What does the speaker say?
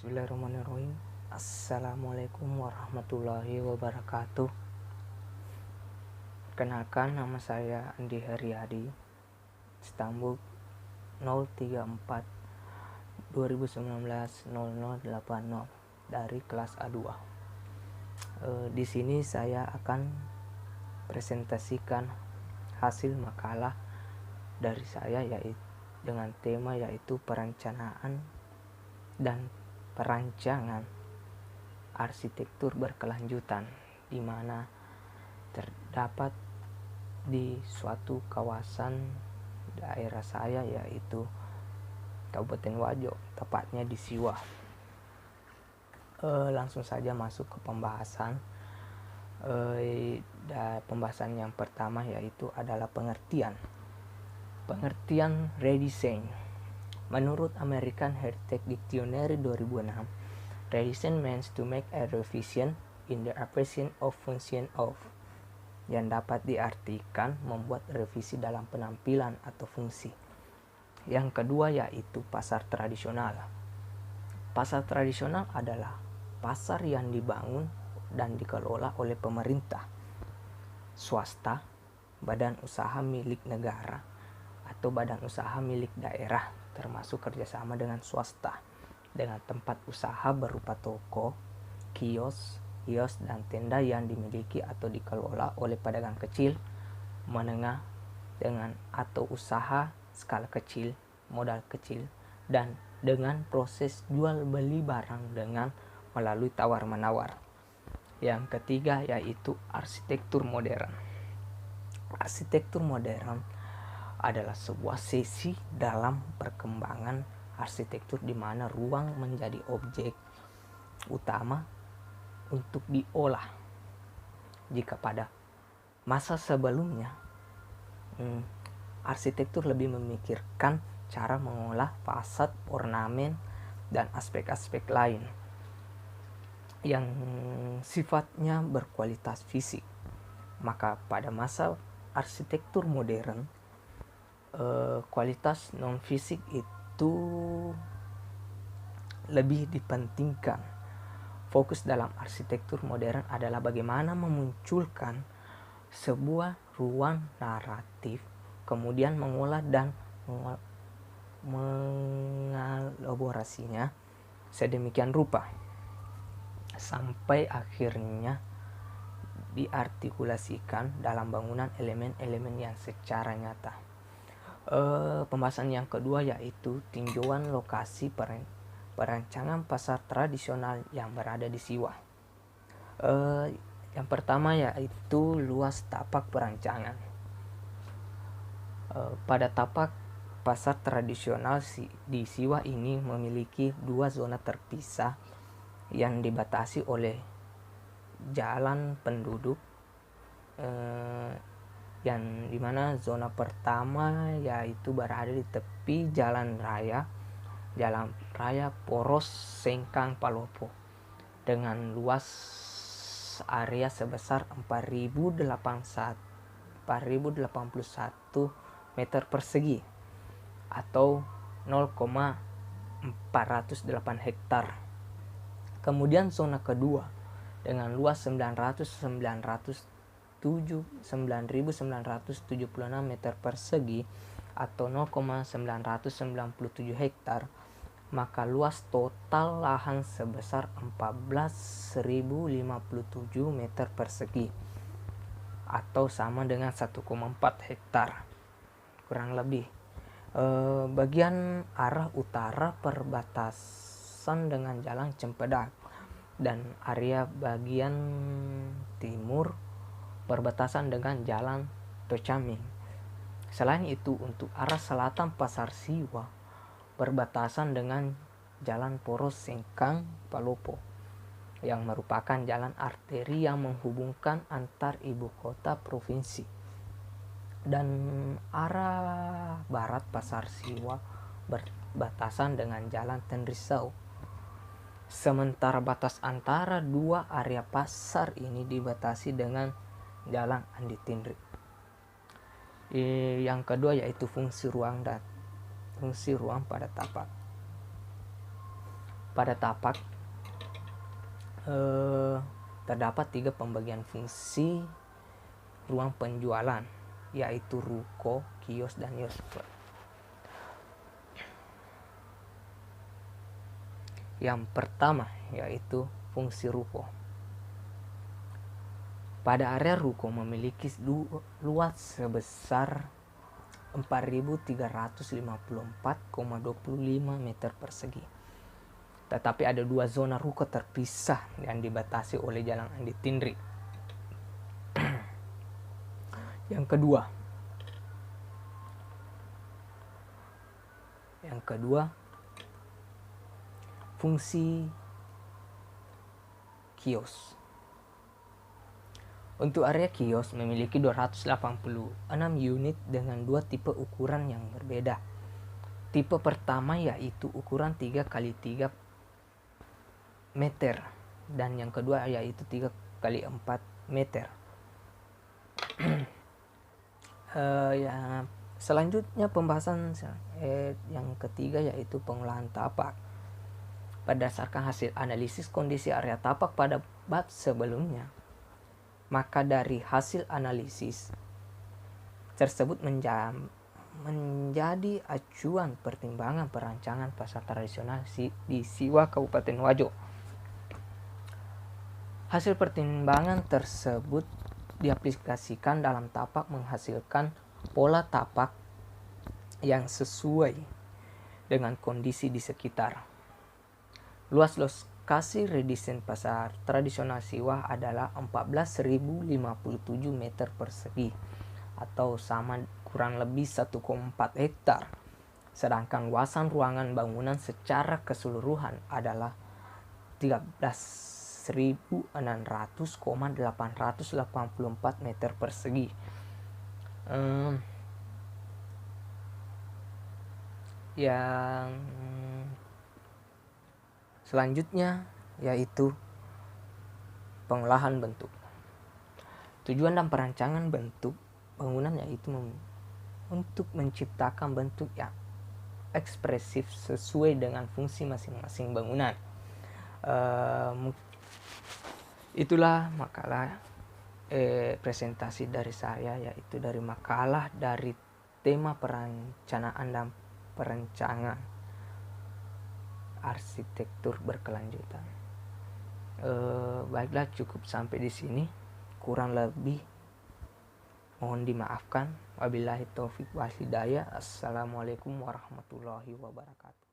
Bismillahirrahmanirrahim. Assalamualaikum warahmatullahi wabarakatuh. Kenalkan, nama saya Andi Haryadi, Stambuk 034 2019 0080 dari kelas A2. Di sini saya akan presentasikan hasil makalah dari saya dengan tema yaitu perencanaan dan perancangan arsitektur berkelanjutan, di mana terdapat di suatu kawasan daerah saya yaitu Kabupaten Wajo, tepatnya di Siwah. Langsung saja masuk ke pembahasan. Pembahasan yang pertama yaitu adalah pengertian redesign. Menurut American Heritage Dictionary 2006, redesign means to make a revision in the appreciation of function of, yang dapat diartikan membuat revisi dalam penampilan atau fungsi. Yang kedua yaitu pasar tradisional. Pasar tradisional adalah pasar yang dibangun dan dikelola oleh pemerintah, swasta, badan usaha milik negara, atau badan usaha milik daerah, termasuk kerjasama dengan swasta, dengan tempat usaha berupa toko, kios, dan tenda yang dimiliki atau dikelola oleh pedagang kecil, menengah, dengan atau usaha skala kecil, modal kecil, dan dengan proses jual beli barang dengan melalui tawar-menawar. Yang ketiga yaitu arsitektur modern. Arsitektur modern adalah sebuah sesi dalam perkembangan arsitektur di mana ruang menjadi objek utama untuk diolah. Jika pada masa sebelumnya arsitektur lebih memikirkan cara mengolah fasad, ornamen, dan aspek-aspek lain yang sifatnya berkualitas fisik, maka pada masa arsitektur modern kualitas non fisik itu lebih dipentingkan. Fokus dalam arsitektur modern adalah bagaimana memunculkan sebuah ruang naratif, kemudian mengolah dan mengelaborasinya sedemikian rupa sampai akhirnya diartikulasikan dalam bangunan elemen-elemen yang secara nyata. Pembahasan yang kedua yaitu tinjauan lokasi perancangan pasar tradisional yang berada di Siwah. Yang pertama yaitu luas tapak perancangan. Pada tapak pasar tradisional di Siwah ini memiliki dua zona terpisah yang dibatasi oleh jalan penduduk, yang dimana zona pertama yaitu berada di tepi jalan raya Poros Sengkang Palopo dengan luas area sebesar 4.081 meter persegi atau 0,408 hektar. Kemudian zona kedua dengan luas 9.976 meter persegi atau 0,997 hektar, maka luas total lahan sebesar 14.057 meter persegi atau sama dengan 1,4 hektar kurang lebih. Bagian arah utara perbatasan dengan Jalan Cempedak, dan area bagian timur perbatasan dengan Jalan Tocaming. Selain itu, untuk arah selatan Pasar Siwah perbatasan dengan Jalan Poros Sengkang Palopo, yang merupakan jalan arteri yang menghubungkan antar ibu kota provinsi. Dan arah barat Pasar Siwah berbatasan dengan Jalan Tenrisau. Sementara batas antara dua area pasar ini dibatasi dengan Jalan Andi Tindri. Yang kedua yaitu fungsi ruang pada tapak. Pada tapak terdapat 3 pembagian fungsi ruang penjualan, yaitu ruko, kios, dan bioskop. Yang pertama yaitu fungsi ruko. Pada area ruko memiliki luas sebesar 4.354,25 meter persegi. Tetapi ada 2 zona ruko terpisah yang dibatasi oleh Jalan Andi Tindri. Yang kedua, fungsi kios. Untuk area kios memiliki 286 unit dengan 2 tipe ukuran yang berbeda. Tipe pertama yaitu ukuran 3x3 meter dan yang kedua yaitu 3x4 meter. Selanjutnya pembahasan yang ketiga yaitu pengolahan tapak. Berdasarkan hasil analisis kondisi area tapak pada bab sebelumnya, maka dari hasil analisis tersebut menjadi acuan pertimbangan perancangan pasar tradisional di Siwa Kabupaten Wajo. Hasil pertimbangan tersebut diaplikasikan dalam tapak menghasilkan pola tapak yang sesuai dengan kondisi di sekitar. Luas lokasi redesain pasar tradisional Siwa adalah 14.057 meter persegi atau sama kurang lebih 1,4 hektar. Sedangkan luasan ruangan bangunan secara keseluruhan adalah 13.600,884 meter persegi. Yang selanjutnya yaitu pengolahan bentuk. Tujuan dan perancangan bentuk bangunan yaitu untuk menciptakan bentuk yang ekspresif sesuai dengan fungsi masing-masing bangunan. Itulah makalah presentasi dari saya, yaitu dari makalah dari tema perencanaan dan perencanaan arsitektur berkelanjutan. Baiklah, cukup sampai di sini. Kurang lebih mohon dimaafkan. Wabillahi taufik wal hidayah. Assalamualaikum warahmatullahi wabarakatuh.